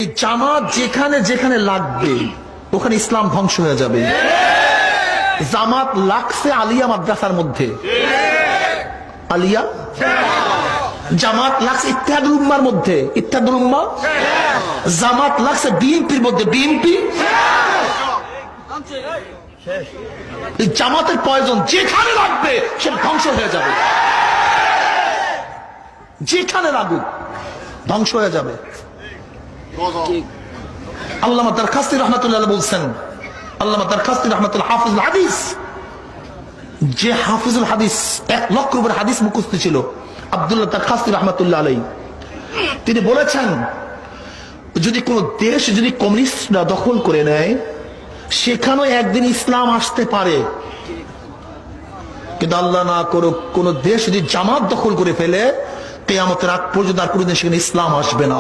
এই জামাত যেখানে যেখানে লাগবে ওখানে ইসলাম ধ্বংস হয়ে যাবে। জামাত লাগছে আলিয়া মাদ্রাসার মধ্যে, আলিয়া জামাত লাগছে ইত্তেহাদুল উম্মার মধ্যে, ইত্তেহাদুল উম্মাহ। জামাত লাগছে বিএনপির মধ্যে, বিএনপি। এই জামাতের প্রয়োজন যেখানে লাগবে সেটা ধ্বংস হয়ে যাবে, যেখানে লাগুক ধ্বংস হয়ে যাবে। আল্লামা দারখাস্তি রহমাতুল্লাহ বলছেন, আল্লামা দারখাস্তি রহমাতুল্লাহ হাফিজুল হাদিস, যে হাফিজুল হাদিস 1 লক্ষ উপর হাদিস মুখস্থ ছিল, আব্দুল্লাহ দারখাস্তি রহমাতুল্লাহ আলাইহি, তিনি বলেছেন যদি কোন দেশ যদি কমিউনিস্টরা দখল করে নেয় সেখানেও একদিন ইসলাম আসতে পারে, কিন্তু আল্লাহ না করুক কোন দেশ যদি জামাত দখল করে ফেলে কিয়ামতের আগ পর্যন্ত আর কোনদিন সেখানে ইসলাম আসবে না।